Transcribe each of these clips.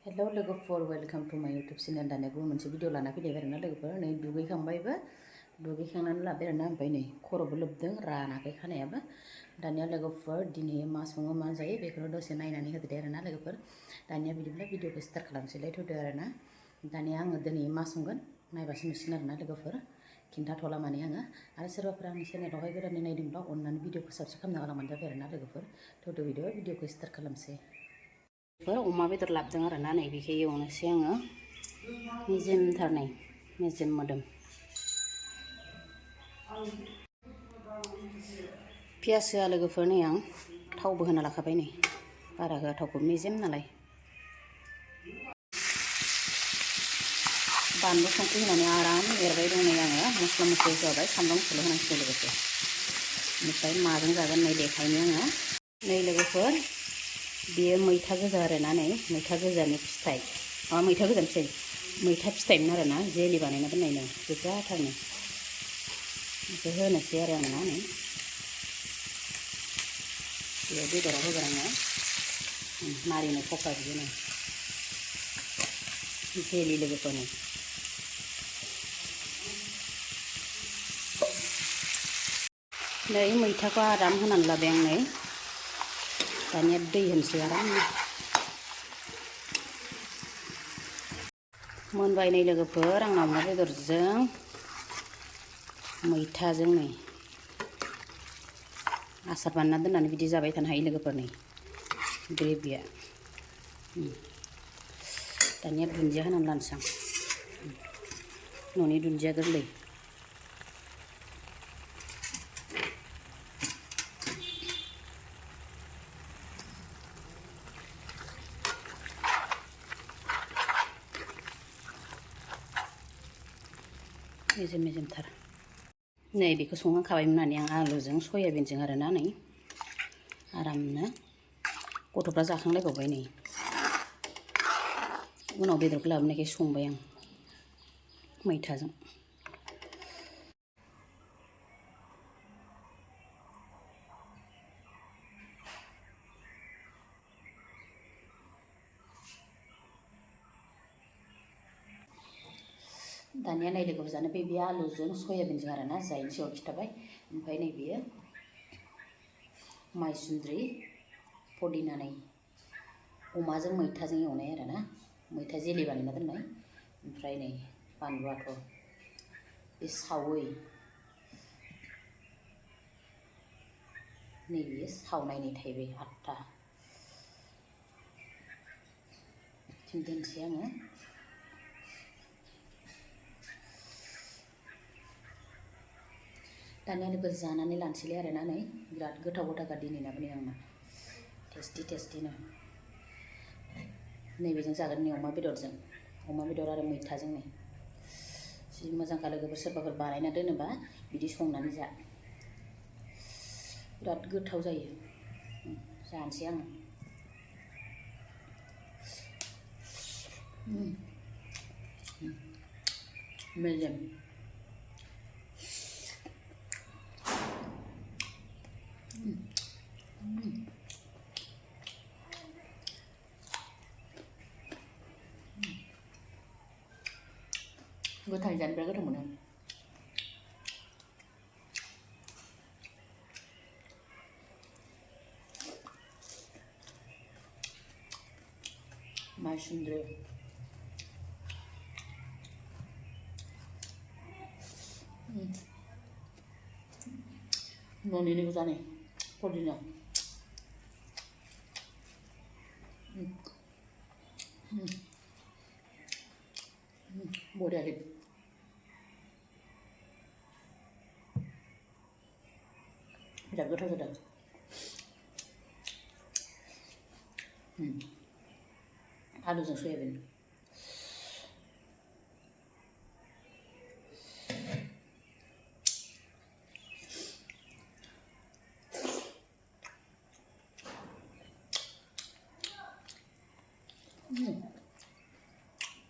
Hello लोगोफोर welcome to माय YouTube channel दानिया गुबुन मोनसे भिडिअ लाना फैलायबाय आरोना लोगोफोर नै दुगैखांबायबो दुगैखांनानै लाबाय आरोना ओमफ्राय नै खर'बो लोबदों रानाखै खानायाबो दानिया लोगोफोर दिनै मा सङो मा जायो बेखौनो दसे नायनानै होदो दे आरोना लोगोफोर दानिया बिदिब्ला भिडिअखौ स्टार्ट खालामसैलाय थौदो आरोना दानिया आङो दिनै मा संगोन नायबासो नुसिगोन आरोना लोगोफोर खिन्थाथ'ला माने आङो आरो सोरबाफोर आंनि चेनेलावहाय गोदानै नायदोंब्ला अननानै भिडिअखौ साबस्क्राइब खालामना गालांबानो जाबाय आरोना लोगोफोर थौदो भिडिअखौ स्टार्ट खालामसै अमा बेदर लाबोदों आरोना नै बेखौ एवनोसै आङो मेजेमथार नै मेजेम मोदोम पियास होआ लोगोफोर नै आं थावबो होना लाखाबाय नै बारा होआ थावखौ मेजेम नालाय बानलु संख्रि होनानै आराम एरबाय दं नै आङो मस्ला मस्लि होबाय सामब्राम गुफुर होनांसिगौ लोगोसे ओमफ्राय माजों जागोन नै देखायनो आङो नै लोगोफोर बेयो मैथा गोजा आरोना नै मैथा गोजानि फिथाइ मैथा गोजानि फिथाइ मैथा फिथाइमोन आरोना जेलि बानायना दोननाय नै गोजाथारनो बेखौ होनोसै आरो आङो नै बेयाव बेदराव होगोन आङो मारिनो खफा बिदिनो जेलि लोगोफोर नै मैथाखौ आराम होनानै लाबाय आं नै दानिया दै होनोसै आराम मोनबाय नै लोगोफोर आंना अमा बेदरजों मैथाजों नै आसार बानायना दोननानै बिदि जाबाय थानो हायो लोगोफोर नै ग्रेभिया दानिया दुन्दिया होनानै लानोसै आं न'नि दुन्दिया गोरलै मेजेमथार नै बेखौ संखांखाबायमोन होननानै आं आलुजों सयाबिनजों आरोना नै आरामनो गथ'फ्रा जाखांलायबावबाय नै उनाव बेदरखौ लाबोनायखाय संबाय आं मैथाजों दानिया नै लोगोफोर जानो बे आलुजों सयाबिनजों आरोना जायैनि सिगाङाव खिथाबाय ओमफ्राय नै बेयो माइसुन्द्रि पुदिना नै अमाजों मैथाजों एवनाय आरोना मैथा जेलि बानायना दोननाय ओमफ्राय नै बानलुआथ' बे सावै नै बेयो सावनाय नै थाइबाय 8टा दोनसै आङो दानिया लोगोफोर जानानै लानोसैलाय आरोना नै बिराद गोथाव गोथावखा दिनैनाबो नै आंना टेस्टिनो नैबेजों जागोन नै अमा बेदर आरो मैथाजों नै जि मोजांखा लोगोफोर सोरबाफोर बानायना दोनोबा बिदि संनानै जा बिराद गोथाव जायो जानोसै आङो मेजेम गोथां जानो बिराद गोथाव मोनो माइसुन्द्रि न'निनो गोजा नै पुदिना बरिया बिराद गोथाव जादों आलुजों सयाबिन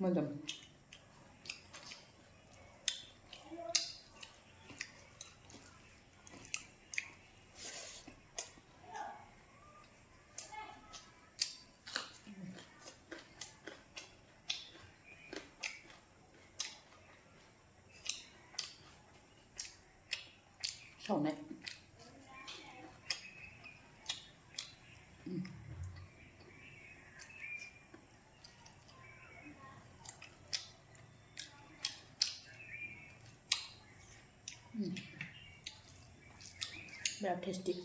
मोजां này. Very tasty.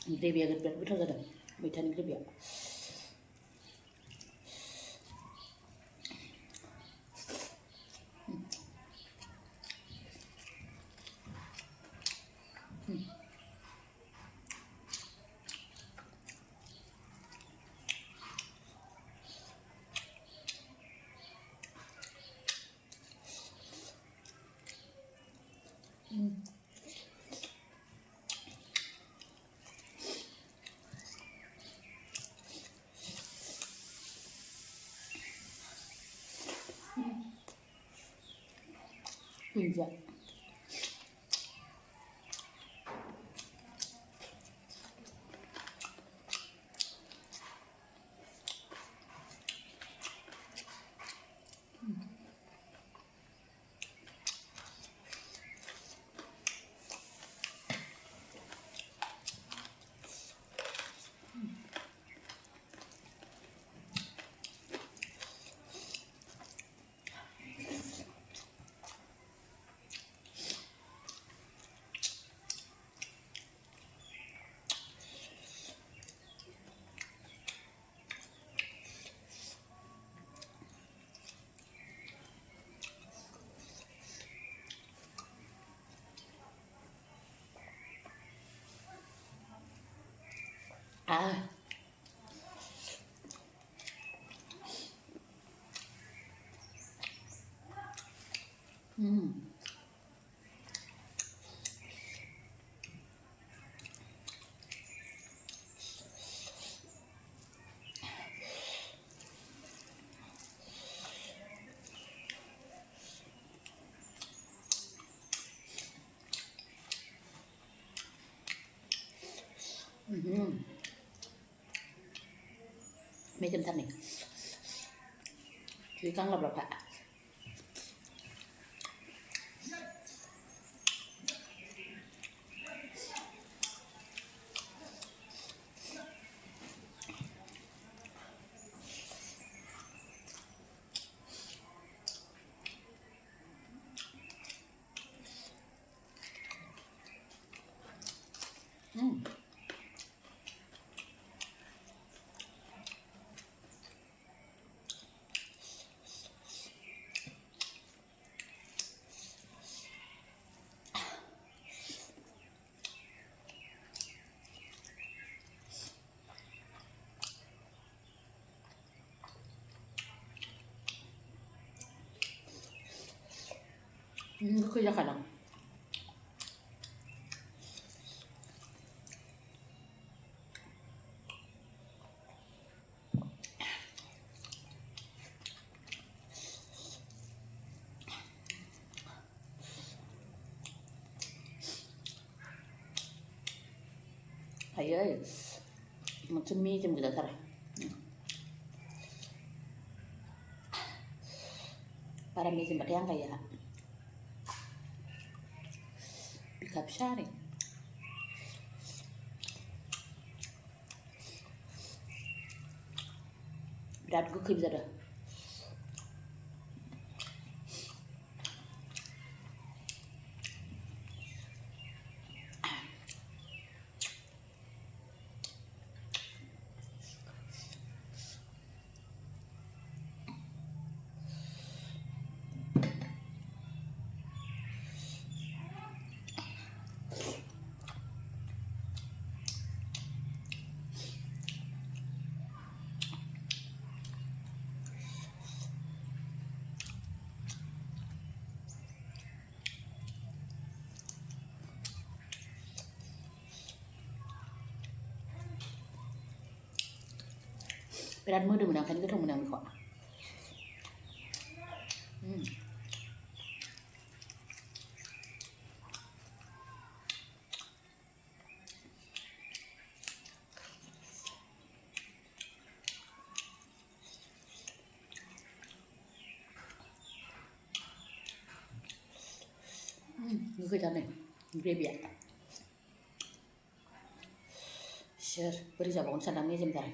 Gravy agak berat betul kan? Mwitha ni gravy. Pizza. À. Mấy chân thật này thì căng lập hạ. Khơi ra khả năng. Thầy ơi, một chân mi cho người ta thật à? Para mi sempat yang kayak bikapsa nih. Berat gue bisa dah. बिराद मोदोमो ना ओंखायनो गोथाव मोनो आं बेखौ गोखैथारनो ग्रेभिया सोर बोरै जाबावगोन सानदां मेजेमथार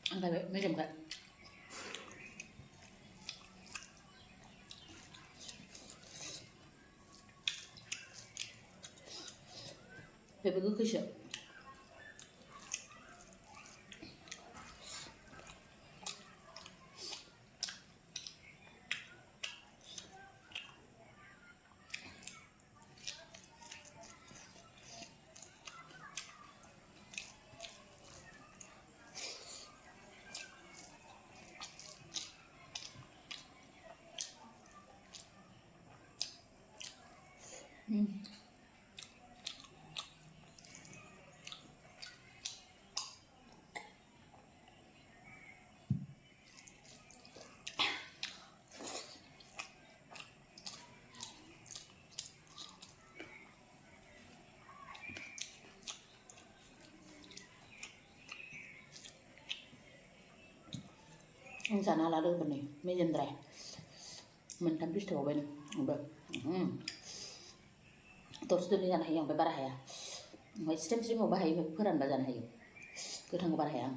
angkat mejem kan bebek gue sih जानो हाला लोगोफोरनि मेजेमद्राय मोनथाम पिस थाबावबाय आंबो दसे दोननाय जानो हायो ओमफ्राय बारा हाया ओमफ्राय स्टेम बाहायो फोरानबा जानो हायो गोथांखौ बारा हाया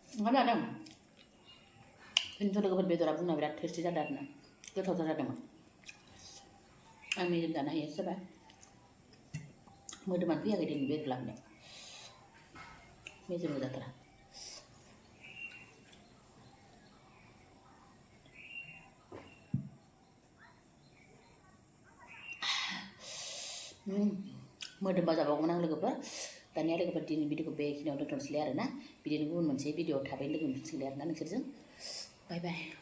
ओंखाम जादों खिन्थु लोगोफोर बेदरा बुंना बिराद टेस्टि जादों आरोना गोथावथार जादोंमोन आं मेजेम जानो हायो सोरबा मोदोमानो फैयाखै दिनै बेदर लाबोनाय मेजेमबो जाथारा मोदोमबा जाबावगोन आं लोगोफोर दानिया लोगोफोर दिनै भिडिअखौ बेखिनियाव दोनथ'नोसैलाय आरोना बिदिनो गुबुन मोनसे भिडिअ थाबैनो लोगो मोनफिनसिगोनलाय आरोना नोंसोरजों बाय बाय